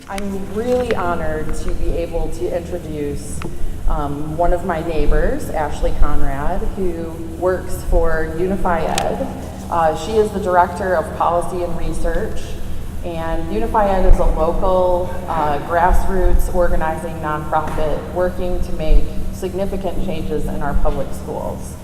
I'm really honored to be able to introduce one of my neighbors, Ashley Conrad, who works for Unify Ed. She is the Director of Policy and Research, and Unify Ed is a local grassroots organizing nonprofit working to make significant changes in our public schools.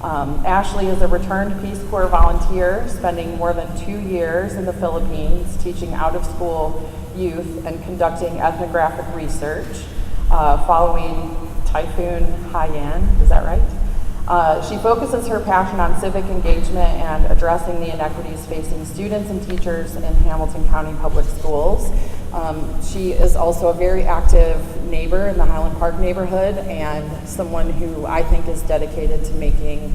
Ashley is a returned Peace Corps volunteer, spending more than 2 years in the Philippines teaching out-of-school youth and conducting ethnographic research following Typhoon Haiyan, is that right? She focuses her passion on civic engagement and addressing the inequities facing students and teachers in Hamilton County Public Schools. She is also a very active neighbor in the Highland Park neighborhood and someone who I think is dedicated to making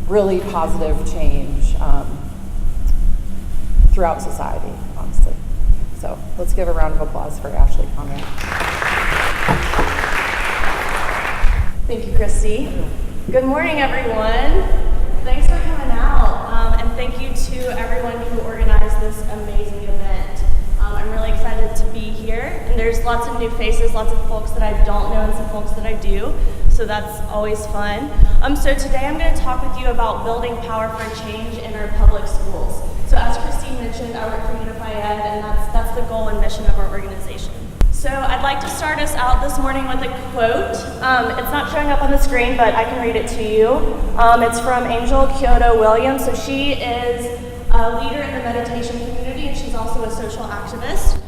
really positive change throughout society, honestly. So let's give a round of applause for Ashley Conrad. Thank you, Christy. Good morning, everyone. Thanks for coming out, and thank you to everyone who organized this amazing event. I'm really excited to be here, and there's lots of new faces, lots of folks that I don't know and some folks that I do, so that's always fun. So today I'm going to talk with you about building power for change in our public schools. So as Christine mentioned, I work for Unify Ed, and that's the goal and mission of our organization. So I'd like to start us out this morning with a quote. It's not showing up on the screen, but I can read it to you. It's from Angel Kyoto Williams. So she is a leader in the meditation community, and she's also a social activist.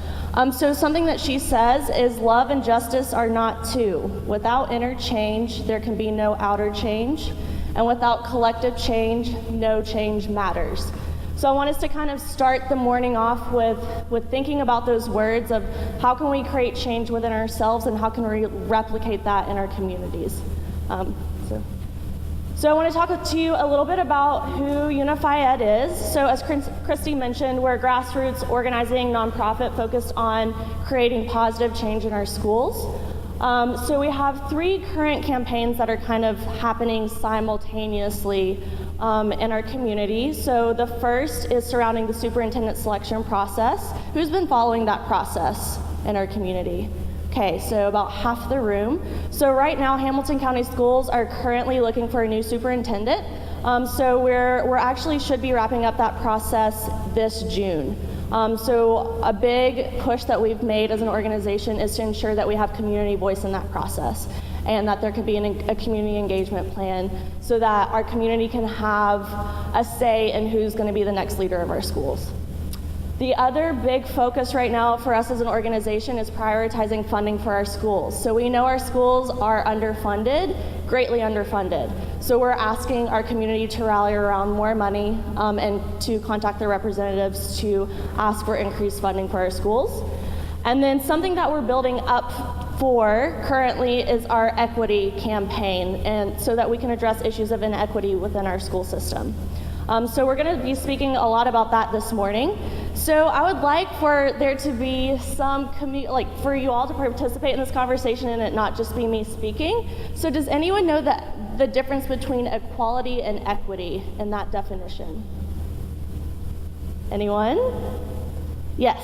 So something that she says is, love and justice are not two. Without inner change, there can be no outer change. And without collective change, no change matters. So I want us to kind of start the morning off with thinking about those words of how can we create change within ourselves and how can we replicate that in our communities. So I want to talk to you a little bit about who Unify Ed is. So as Christy mentioned, we're a grassroots organizing nonprofit focused on creating positive change in our schools. So we have 3 current campaigns that are kind of happening simultaneously in our community. So the first is surrounding the superintendent selection process. Who's been following that process in our community? Okay, so about half the room. So right now, Hamilton County Schools are currently looking for a new superintendent. So we're actually should be wrapping up that process this June. So a big push that we've made as an organization is to ensure that we have community voice in that process and that there could be a community engagement plan so that our community can have a say in who's going to be the next leader of our schools. The other big focus right now for us as an organization is prioritizing funding for our schools. So we know our schools are underfunded, greatly underfunded. So we're asking our community to rally around more money and to contact their representatives to ask for increased funding for our schools. And then something that we're building up for currently is our equity campaign, and so that we can address issues of inequity within our school system. So we're going to be speaking a lot about that this morning. So I would like for there to be some, for you all to participate in this conversation and it not just be me speaking. So does anyone know the difference between equality and equity in that definition? Anyone? Yes.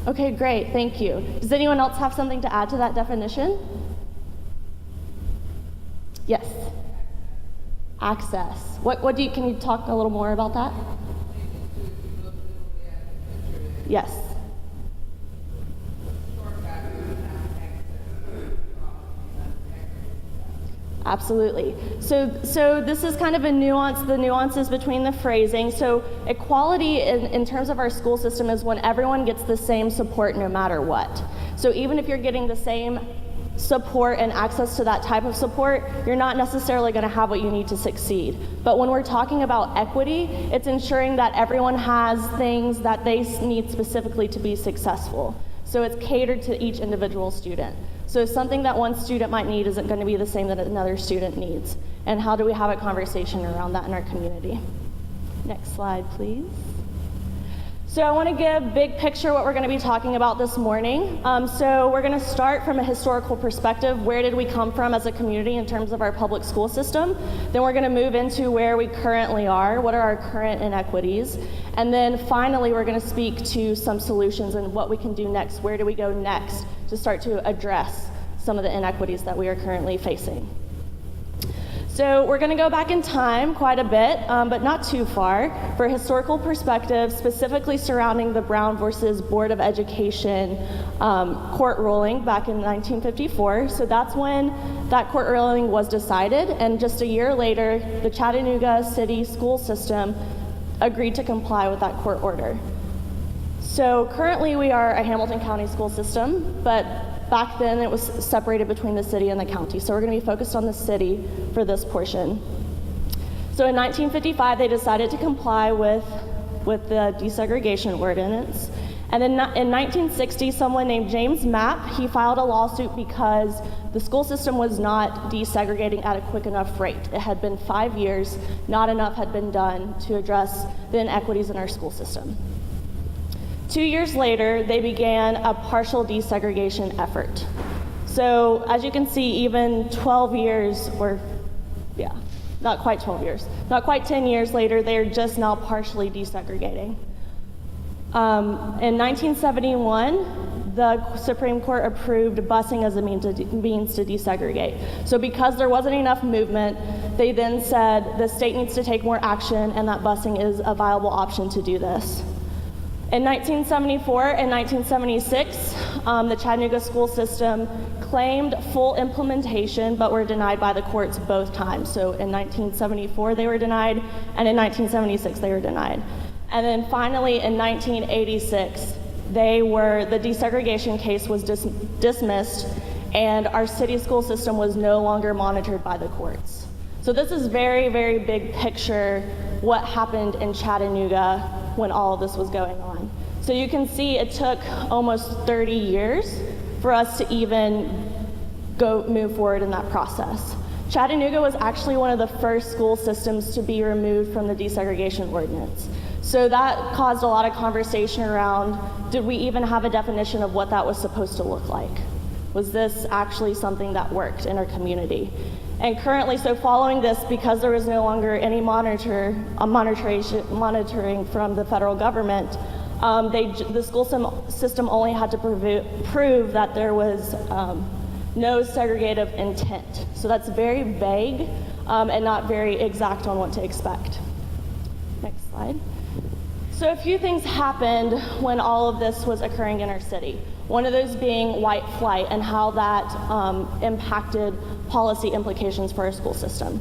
Okay, great, thank you. Does anyone else have something to add to that definition? Yes. Access. Can you talk a little more about that? Yes. Absolutely. So this is kind of the nuances between the phrasing. So equality in terms of our school system is when everyone gets the same support no matter what. So even if you're getting the same support and access to that type of support, you're not necessarily going to have what you need to succeed. But when we're talking about equity, it's ensuring that everyone has things that they need specifically to be successful. So it's catered to each individual student. So something that one student might need isn't going to be the same that another student needs. And how do we have a conversation around that in our community? Next slide, please. So I want to give big picture what we're going to be talking about this morning. So we're going to start from a historical perspective. Where did we come from as a community in terms of our public school system? Then we're going to move into where we currently are, what are our current inequities, and then finally we're going to speak to some solutions and what we can do next. Where do we go next to start to address some of the inequities that we are currently facing? So we're going to go back in time quite a bit, but not too far, for a historical perspective, specifically surrounding the Brown versus Board of Education court ruling back in 1954. So that's when that court ruling was decided, and just a year later, the Chattanooga City school system agreed to comply with that court order. So currently we are a Hamilton County school system, but back then it was separated between the city and the county. So we're going to be focused on the city for this portion. So in 1955 they decided to comply with the desegregation ordinance. And in 1960 someone named James Mapp, he filed a lawsuit because the school system was not desegregating at a quick enough rate. It had been 5 years, not enough had been done to address the inequities in our school system. 2 years later, they began a partial desegregation effort. So as you can see, even 12 years, not quite 12 years, not quite 10 years later, they're just now partially desegregating. In 1971, the Supreme Court approved busing as a means to desegregate. So because there wasn't enough movement, they then said the state needs to take more action and that busing is a viable option to do this. In 1974 and 1976, the Chattanooga school system claimed full implementation, but were denied by the courts both times. So in 1974 they were denied, and in 1976 they were denied. And then finally in 1986, the desegregation case was dismissed, and our city school system was no longer monitored by the courts. So this is very, very big picture what happened in Chattanooga when all of this was going on. So you can see it took almost 30 years for us to even move forward in that process. Chattanooga was actually one of the first school systems to be removed from the desegregation ordinance. So that caused a lot of conversation around, did we even have a definition of what that was supposed to look like? Was this actually something that worked in our community? And currently, so following this, because there was no longer any monitoring from the federal government, the school system only had to prove that there was no segregative intent. So that's very vague and not very exact on what to expect. Next slide. So a few things happened when all of this was occurring in our city. One of those being white flight and how that impacted policy implications for our school system.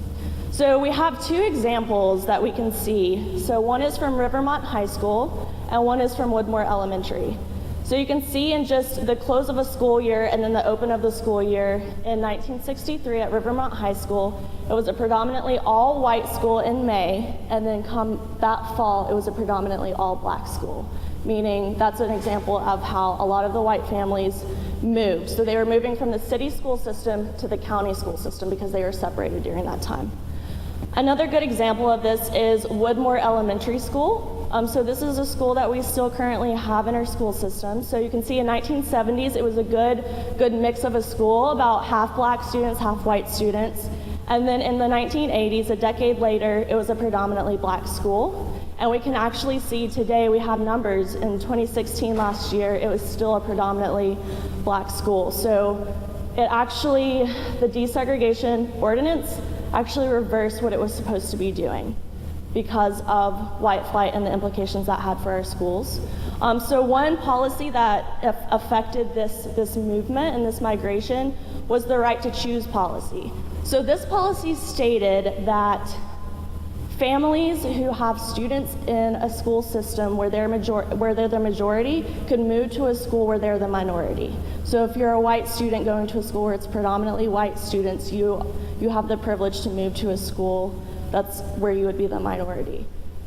So we have two examples that we can see. So one is from Rivermont High School and one is from Woodmore Elementary. So you can see in just the close of a school year and then the open of the school year in 1963 at Rivermont High School, it was a predominantly all white school in May, and then come that fall, it was a predominantly all black school. Meaning that's an example of how a lot of the white families moved. So they were moving from the city school system to the county school system because they were separated during that time. Another good example of this is Woodmore Elementary School. So this is a school that we still currently have in our school system. So you can see in 1970s, it was a good mix of a school, about half black students, half white students. And then in the 1980s, a decade later, it was a predominantly black school. And we can actually see today, we have numbers. In 2016, last year, it was still a predominantly black school. So it actually, the desegregation ordinance actually reversed what it was supposed to be doing because of white flight and the implications that had for our schools. So one policy that affected this movement and this migration was the right to choose policy. So this policy stated that families who have students in a school system where they're the majority could move to a school where they're the minority. So if you're a white student going to a school where it's predominantly white students, you have the privilege to move to a school that's where you would be the minority.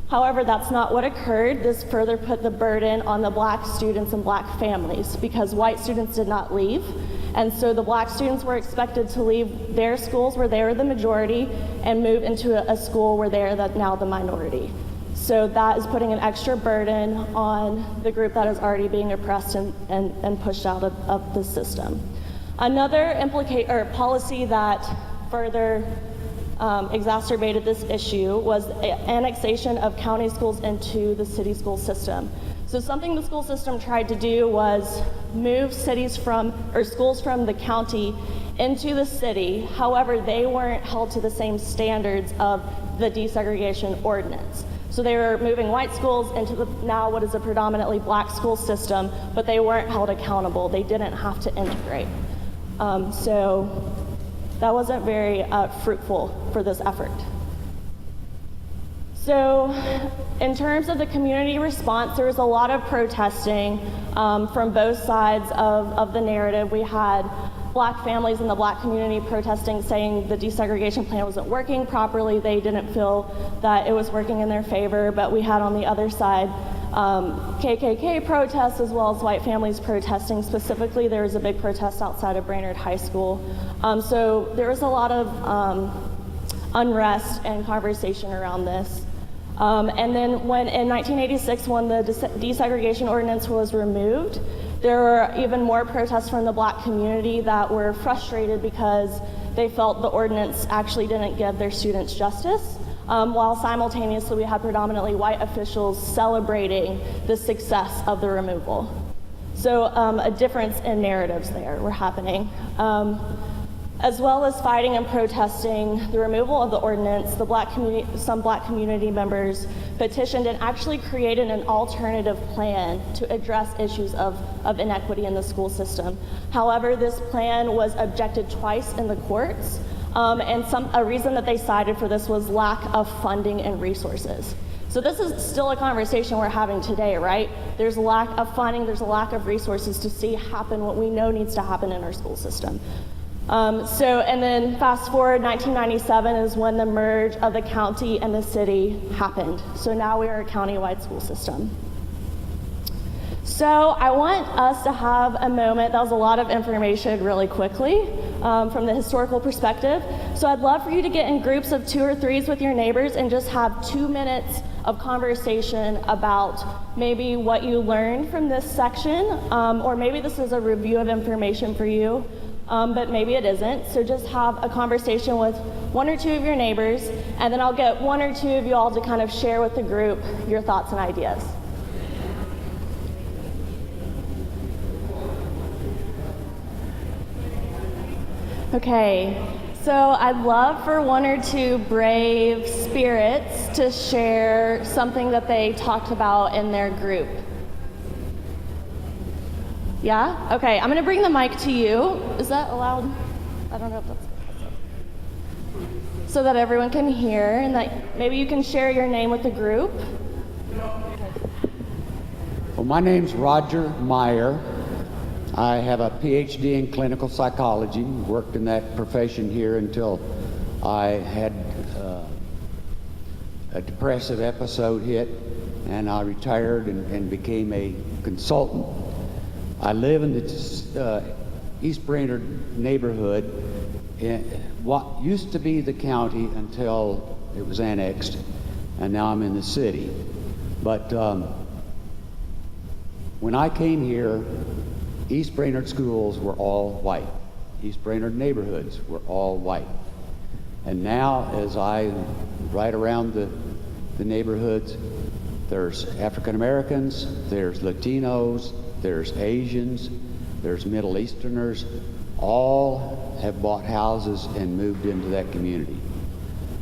However, that's not what occurred. This further put the burden on the black students and black families because white students did not leave. And so the black students were expected to leave their schools where they were the majority and move into a school where they are now the minority. So that is putting an extra burden on the group that is already being oppressed and pushed out of the system. Another policy that further exacerbated this issue was annexation of county schools into the city school system. So something the school system tried to do was move schools from the county into the city. However, they weren't held to the same standards of the desegregation ordinance. So they were moving white schools into now what is a predominantly black school system, but they weren't held accountable. They didn't have to integrate. So that wasn't very fruitful for this effort. So in terms of the community response, there was a lot of protesting from both sides of the narrative. We had Black families in the Black community protesting, saying the desegregation plan wasn't working properly. They didn't feel that it was working in their favor. But we had on the other side KKK protests as well as white families protesting. Specifically, there was a big protest outside of Brainerd High School. So there was a lot of unrest and conversation around this. And then in 1986, when the desegregation ordinance was removed, there were even more protests from the Black community that were frustrated because they felt the ordinance actually didn't give their students justice, while simultaneously we had predominantly white officials celebrating the success of the removal. So a difference in narratives there were happening. As well as fighting and protesting the removal of the ordinance, some Black community members petitioned and actually created an alternative plan to address issues of inequity in the school system. However, this plan was objected twice in the courts, and a reason that they cited for this was lack of funding and resources. So this is still a conversation we're having today, right? There's a lack of funding, there's a lack of resources to see happen what we know needs to happen in our school system. And then fast forward, 1997 is when the merge of the county and the city happened. So now we are a county-wide school system. So I want us to have a moment, that was a lot of information really quickly from the historical perspective. So I'd love for you to get in groups of 2 or 3s with your neighbors and just have 2 minutes of conversation about maybe what you learned from this section, or maybe this is a review of information for you. But maybe it isn't. So just have a conversation with 1 or 2 of your neighbors, and then I'll get 1 or 2 of you all to kind of share with the group your thoughts and ideas. Okay, so I'd love for 1 or 2 brave spirits to share something that they talked about in their group. Yeah? Okay, I'm gonna bring the mic to you. Is that allowed? I don't know if that's so that everyone can hear, and that maybe you can share your name with the group. Well, my name's Roger Meyer. I have a PhD in clinical psychology, worked in that profession here until I had a depressive episode hit, and I retired and became a consultant. I live in the East Brainerd neighborhood in what used to be the county until it was annexed, and now I'm in the city. But when I came here, East Brainerd schools were all white. East Brainerd neighborhoods were all white. And now, as I ride around the neighborhoods, there's African Americans, there's Latinos, there's Asians, there's Middle Easterners. All have bought houses and moved into that community.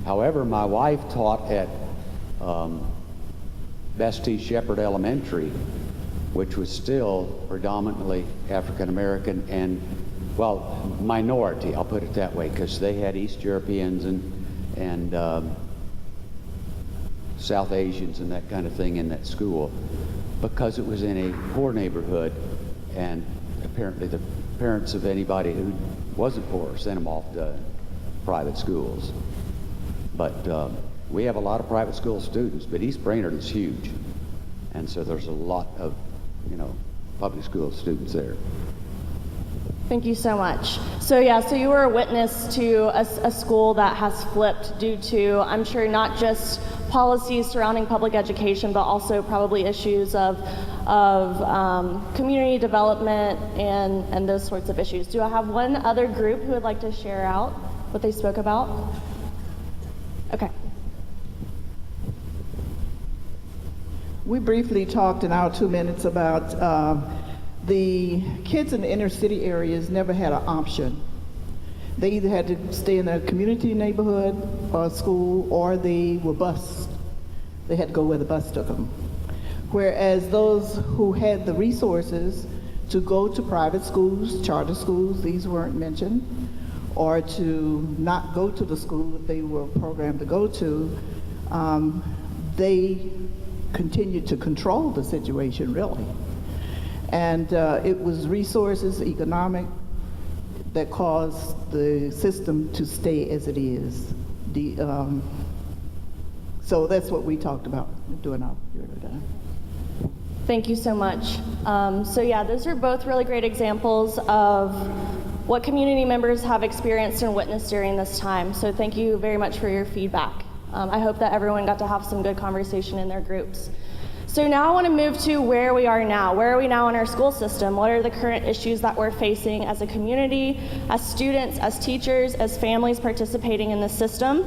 However, my wife taught at Bestie Shepherd Elementary, which was still predominantly African American and, well, minority, I'll put it that way, because they had East Europeans and South Asians and that kind of thing in that school, because it was in a poor neighborhood, and apparently the parents of anybody who wasn't poor sent them off to private schools. But we have a lot of private school students, but East Brainerd is huge, and so there's a lot of, public school students there. Thank you so much. So you were a witness to a school that has flipped due to, I'm sure, not just policies surrounding public education, but also probably issues of community development and those sorts of issues. Do I have one other group who would like to share out what they spoke about? Okay. We briefly talked in our 2 minutes about the kids in the inner city areas never had an option. They either had to stay in a community neighborhood or school, or they were bused. They had to go where the bus took them. Whereas those who had the resources to go to private schools, charter schools, these weren't mentioned, or to not go to the school that they were programmed to go to, they continued to control the situation, really. And it was resources, economic, that caused the system to stay as it is. So that's what we talked about during our period of time. Thank you so much. So yeah, those are both really great examples of what community members have experienced and witnessed during this time. So thank you very much for your feedback. I hope that everyone got to have some good conversation in their groups. So now I want to move to where we are now. Where are we now in our school system? What are the current issues that we're facing as a community, as students, as teachers, as families participating in the system?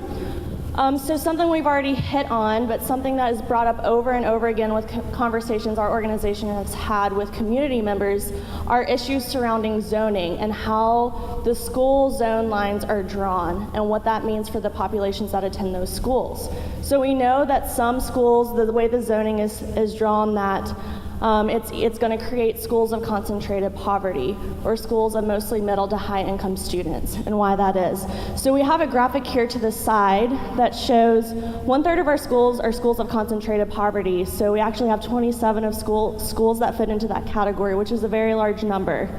So something we've already hit on, but something that is brought up over and over again with conversations our organization has had with community members are issues surrounding zoning and how the school zone lines are drawn and what that means for the populations that attend those schools. So we know that some schools, the way the zoning is drawn, that it's going to create schools of concentrated poverty or schools of mostly middle to high income students, and why that is. So we have a graphic here to the side that shows 1/3 of our schools are schools of concentrated poverty. So we actually have 27 of schools that fit into that category, which is a very large number.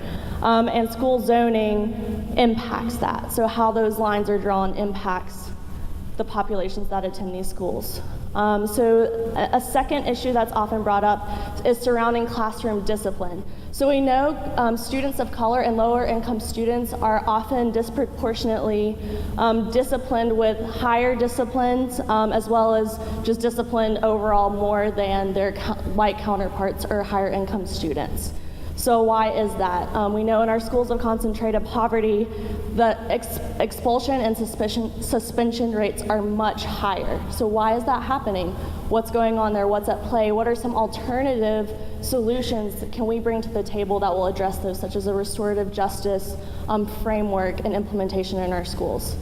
And school zoning impacts that. So how those lines are drawn impacts the populations that attend these schools. So a second issue that's often brought up is surrounding classroom discipline. So we know students of color and lower income students are often disproportionately disciplined with higher disciplines, as well as just disciplined overall more than their white counterparts or higher income students. So why is that? We know in our schools of concentrated poverty, the expulsion and suspension rates are much higher. So why is that happening? What's going on there? What's at play? What are some alternative solutions that can we bring to the table that will address those, such as a restorative justice framework and implementation in our schools?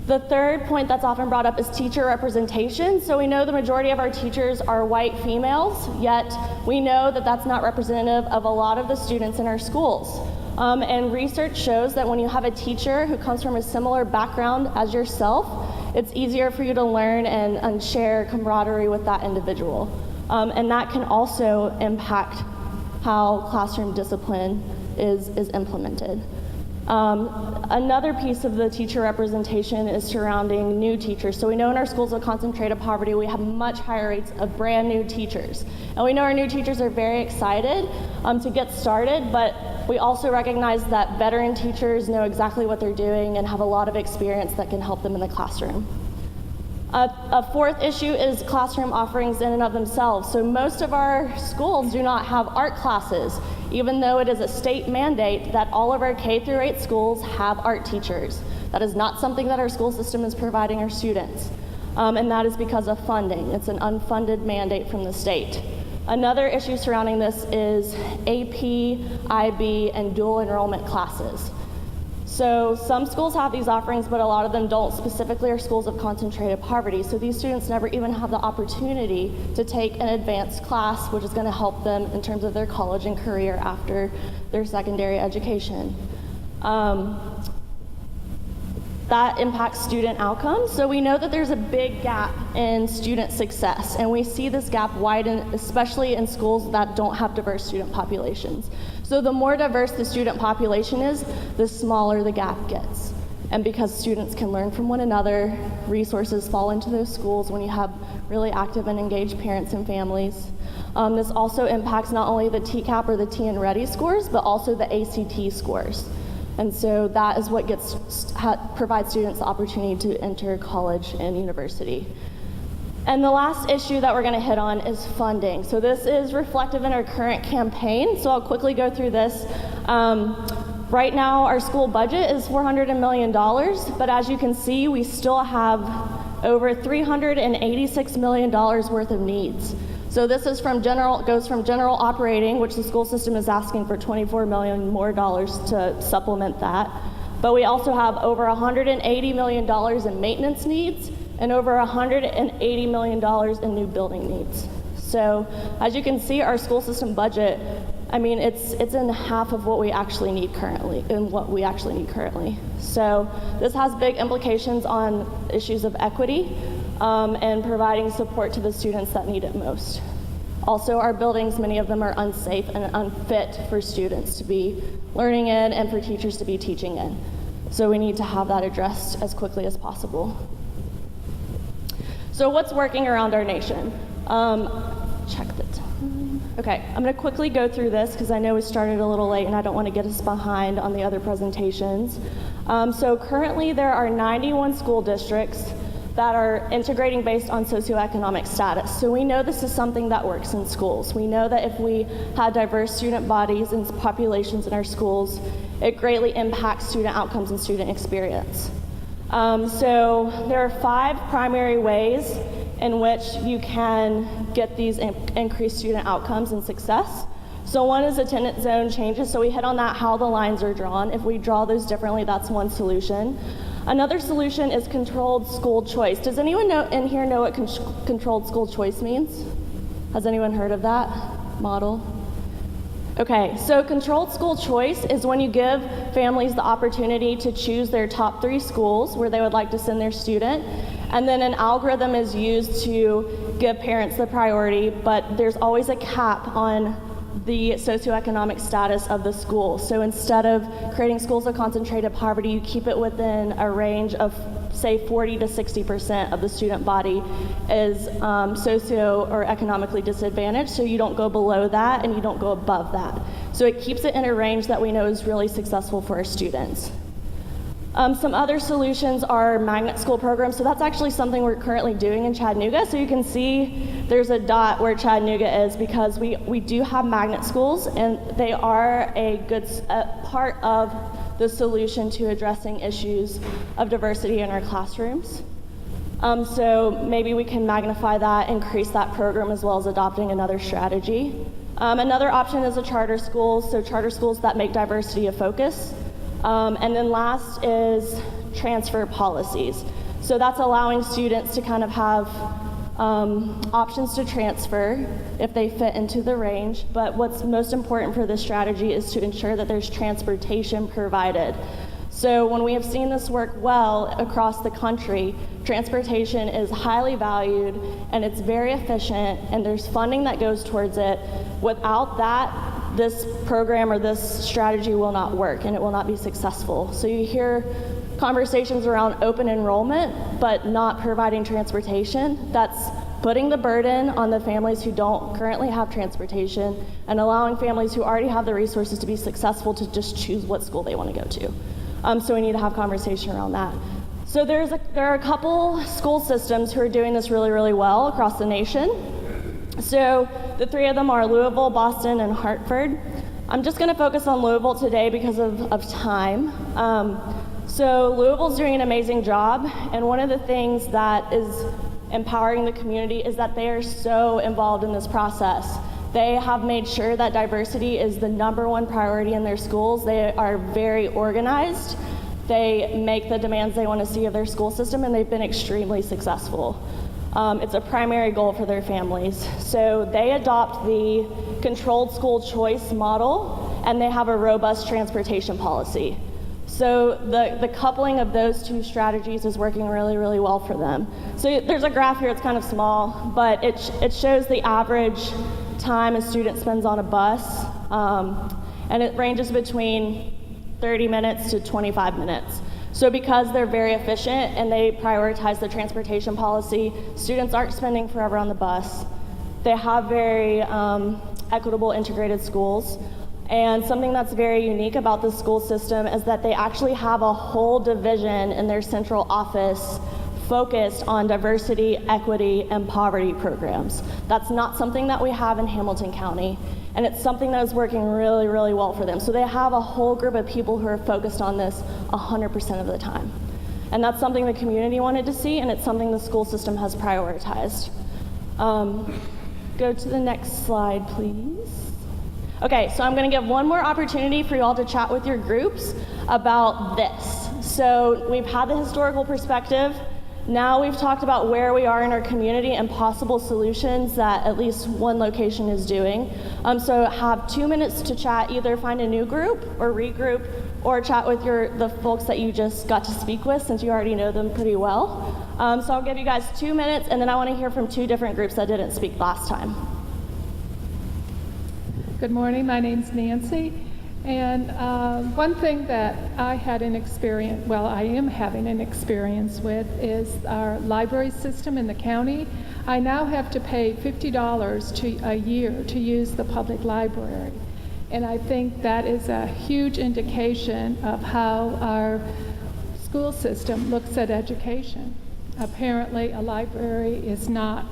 The third point that's often brought up is teacher representation. So we know the majority of our teachers are white females, yet we know that that's not representative of a lot of the students in our schools. And research shows that when you have a teacher who comes from a similar background as yourself, it's easier for you to learn and share camaraderie with that individual. And that can also impact how classroom discipline is implemented. Another piece of the teacher representation is surrounding new teachers. So we know in our schools of concentrated poverty, we have much higher rates of brand new teachers. And we know our new teachers are very excited to get started, but we also recognize that veteran teachers know exactly what they're doing and have a lot of experience that can help them in the classroom. A fourth issue is classroom offerings in and of themselves. So most of our schools do not have art classes, even though it is a state mandate that all of our K-8 schools have art teachers. That is not something that our school system is providing our students. And that is because of funding. It's an unfunded mandate from the state. Another issue surrounding this is AP, IB, and dual enrollment classes. So some schools have these offerings, but a lot of them don't. Specifically, are schools of concentrated poverty. So these students never even have the opportunity to take an advanced class, which is going to help them in terms of their college and career after their secondary education. That impacts student outcomes. So we know that there's a big gap in student success, and we see this gap widen, especially in schools that don't have diverse student populations. So the more diverse the student population is, the smaller the gap gets. And because students can learn from one another, resources fall into those schools when you have really active and engaged parents and families. This also impacts not only the TCAP or the TN Ready scores, but also the ACT scores. And so that is what provides students the opportunity to enter college and university. And the last issue that we're going to hit on is funding. So this is reflective in our current campaign, so I'll quickly go through this. Right now, our school budget is $400 million, but as you can see, we still have over $386 million worth of needs. So this is goes from general operating, which the school system is asking for $24 million more to supplement that. But we also have over $180 million in maintenance needs and over $180 million in new building needs. So as you can see, our school system budget, I mean, it's in half of what we actually need currently, So this has big implications on issues of equity and providing support to the students that need it most. Also, our buildings, many of them are unsafe and unfit for students to be learning in and for teachers to be teaching in. So we need to have that addressed as quickly as possible. So what's working around our nation? Check the time. Okay, I'm going to quickly go through this because I know we started a little late and I don't want to get us behind on the other presentations. So currently there are 91 school districts that are integrating based on socioeconomic status. So we know this is something that works in schools. We know that if we have diverse student bodies and populations in our schools, it greatly impacts student outcomes and student experience. So there are 5 primary ways in which you can get these increased student outcomes and success. So one is attendance zone changes. So we hit on that, how the lines are drawn. If we draw those differently, that's one solution. Another solution is controlled school choice. Does anyone in here know what controlled school choice means? Has anyone heard of that model? Okay, so controlled school choice is when you give families the opportunity to choose their top 3 schools where they would like to send their student, and then an algorithm is used to give parents the priority, but there's always a cap on the socioeconomic status of the school. So instead of creating schools of concentrated poverty, you keep it within a range of, say, 40 to 60% of the student body is socio or economically disadvantaged, so you don't go below that and you don't go above that. So it keeps it in a range that we know is really successful for our students. Some other solutions are magnet school programs. So that's actually something we're currently doing in Chattanooga. So you can see there's a dot where Chattanooga is because we do have magnet schools, and they are a good part of the solution to addressing issues of diversity in our classrooms. So maybe we can magnify that, increase that program, as well as adopting another strategy. Another option is a charter school, so charter schools that make diversity a focus. And then last is transfer policies. So that's allowing students to kind of have options to transfer if they fit into the range. But what's most important for this strategy is to ensure that there's transportation provided. So when we have seen this work well across the country, transportation is highly valued and it's very efficient, and there's funding that goes towards it. Without that, this program or this strategy will not work and it will not be successful. So you hear conversations around open enrollment, but not providing transportation. That's putting the burden on the families who don't currently have transportation and allowing families who already have the resources to be successful to just choose what school they want to go to. So we need to have conversation around that. So there are a couple school systems who are doing this really, really well across the nation. So the 3 of them are Louisville, Boston, and Hartford. I'm just going to focus on Louisville today because of time. So Louisville's doing an amazing job, and one of the things that is empowering the community is that they are so involved in this process. They have made sure that diversity is the #1 priority in their schools. They are very organized. They make the demands they want to see of their school system, and they've been extremely successful. It's a primary goal for their families. So they adopt the controlled school choice model, and they have a robust transportation policy. So the coupling of those 2 strategies is working really, really well for them. So there's a graph here, it's kind of small, but it shows the average time a student spends on a bus, and it ranges between 30 minutes to 25 minutes. So because they're very efficient and they prioritize the transportation policy, students aren't spending forever on the bus. They have very equitable integrated schools. And something that's very unique about the school system is that they actually have a whole division in their central office focused on diversity, equity, and poverty programs. That's not something that we have in Hamilton County, and it's something that is working really, really well for them. So they have a whole group of people who are focused on this 100% of the time. And that's something the community wanted to see, and it's something the school system has prioritized. Go to the next slide, please. Okay, so I'm gonna give one more opportunity for you all to chat with your groups about this. So we've had the historical perspective. Now we've talked about where we are in our community and possible solutions that at least one location is doing. So have 2 minutes to chat, either find a new group or regroup, or chat with the folks that you just got to speak with, since you already know them pretty well. So I'll give you guys 2 minutes, and then I want to hear from 2 different groups that didn't speak last time. Good morning, my name's Nancy. And one thing that I had an experience, well, I am having an experience with, is our library system in the county. I now have to pay $50 a year to use the public library. And I think that is a huge indication of how our school system looks at education. Apparently, a library is not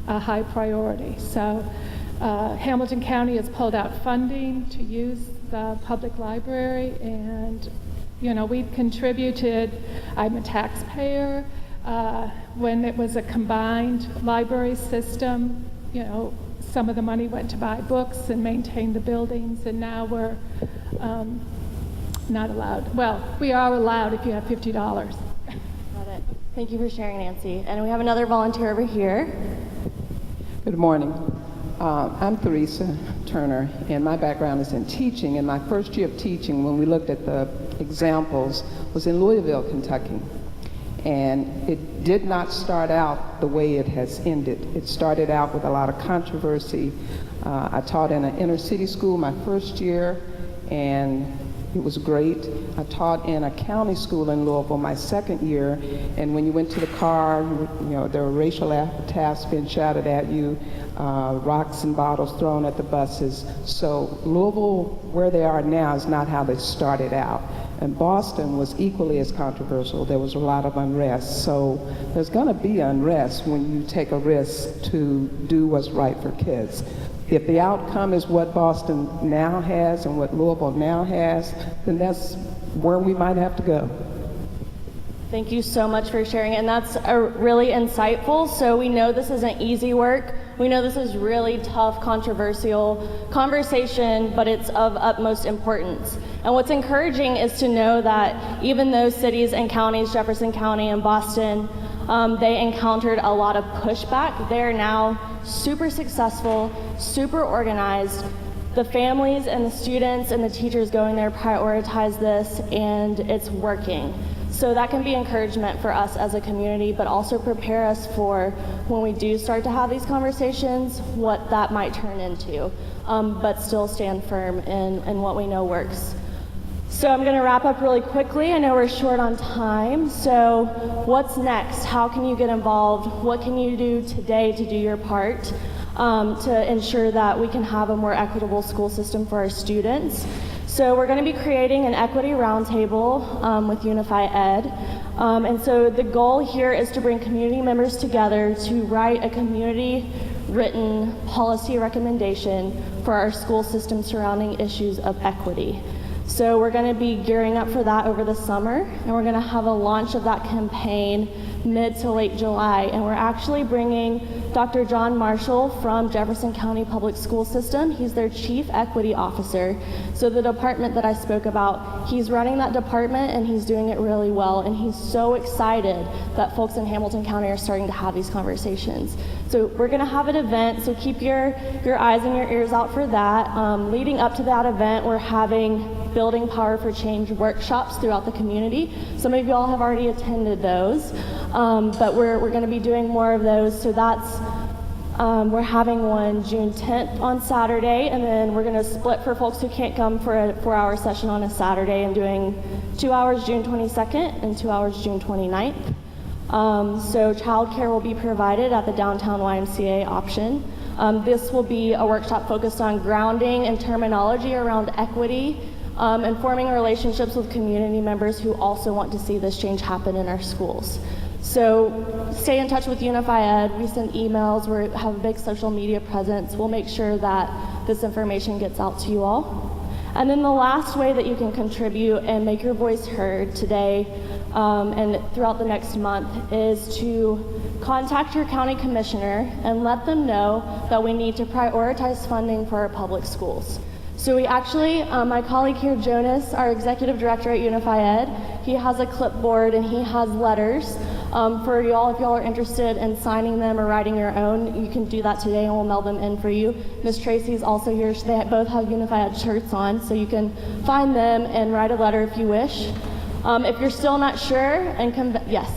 a high priority. So Hamilton County has pulled out funding to use the public library, and we've contributed. I'm a taxpayer. When it was a combined library system, some of the money went to buy books and maintain the buildings, and now we're not allowed. Well, we are allowed if you have $50. Got it. Thank you for sharing, Nancy. And we have another volunteer over here. Good morning. I'm Theresa Turner, and my background is in teaching. And my first year of teaching, when we looked at the examples, was in Louisville, Kentucky. And it did not start out the way it has ended. It started out with a lot of controversy. I taught in an inner city school my first year, and it was great. I taught in a county school in Louisville my second year, and when you went to the car, there were racial epithets being shouted at you, rocks and bottles thrown at the buses. So Louisville, where they are now, is not how they started out. And Boston was equally as controversial. There was a lot of unrest. So there's going to be unrest when you take a risk to do what's right for kids. If the outcome is what Boston now has and what Louisville now has, then that's where we might have to go. Thank you so much for sharing, and that's really insightful. So we know this isn't easy work. We know this is really tough, controversial conversation, but it's of utmost importance. And what's encouraging is to know that even those cities and counties, Jefferson County and Boston, they encountered a lot of pushback. They're now super successful, super organized. The families and the students and the teachers going there prioritize this, and it's working. So that can be encouragement for us as a community, but also prepare us for when we do start to have these conversations, what that might turn into, but still stand firm in what we know works. So I'm going to wrap up really quickly. I know we're short on time. So what's next? How can you get involved? What can you do today to do your part to ensure that we can have a more equitable school system for our students? So we're going to be creating an equity roundtable with Unify Ed. And so the goal here is to bring community members together to write a community written policy recommendation for our school system surrounding issues of equity. So we're going to be gearing up for that over the summer, and we're going to have a launch of that campaign mid to late July. And we're actually bringing Dr. John Marshall from Jefferson County Public School System. He's their Chief Equity Officer. So the department that I spoke about, he's running that department, and he's doing it really well. And he's so excited that folks in Hamilton County are starting to have these conversations. So we're going to have an event, so keep your eyes and your ears out for that. Leading up to that event, we're having Building Power for Change workshops throughout the community. Some of you all have already attended those, but we're going to be doing more of those. So that's we're having one June 10th on Saturday, and then we're going to split for folks who can't come for a 4-hour session on a Saturday, and doing 2 hours June 22nd and 2 hours June 29th. So childcare will be provided at the downtown YMCA option. This will be a workshop focused on grounding and terminology around equity, and forming relationships with community members who also want to see this change happen in our schools. So stay in touch with Unify Ed. We send emails. We have a big social media presence. We'll make sure that this information gets out to you all. And then the last way that you can contribute and make your voice heard today and throughout the next month is to contact your county commissioner and let them know that we need to prioritize funding for our public schools. So we actually, my colleague here, Jonas, our executive director at Unify Ed, he has a clipboard and he has letters for y'all. If y'all are interested in signing them or writing your own, you can do that today and we'll mail them in for you. Miss Tracy's also here. They both have Unify Ed shirts on, so you can find them and write a letter if you wish. If you're still not sure, and yes.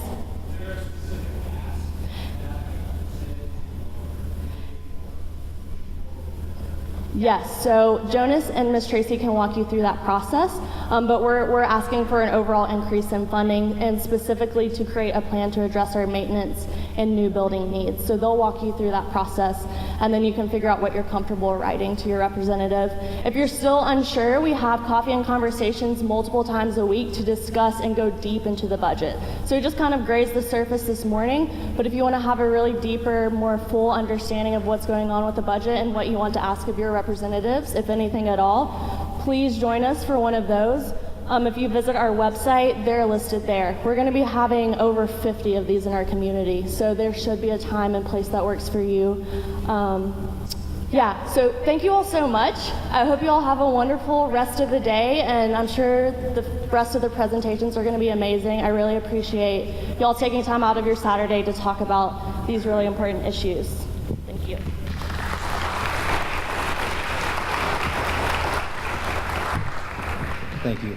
Yes, so Jonas and Miss Tracy can walk you through that process, but we're asking for an overall increase in funding and specifically to create a plan to address our maintenance and new building needs. So they'll walk you through that process and then you can figure out what you're comfortable writing to your representative. If you're still unsure, we have coffee and conversations multiple times a week to discuss and go deep into the budget. So we just kind of grazed the surface this morning, but if you want to have a really deeper, more full understanding of what's going on with the budget and what you want to ask of your representatives, if anything at all, please join us for one of those. If you visit our website, they're listed there. We're going to be having over 50 of these in our community, so there should be a time and place that works for you. Yeah, so thank you all so much. I hope you all have a wonderful rest of the day, and I'm sure the rest of the presentations are going to be amazing. I really appreciate y'all taking time out of your Saturday to talk about these really important issues. Thank you. Thank you.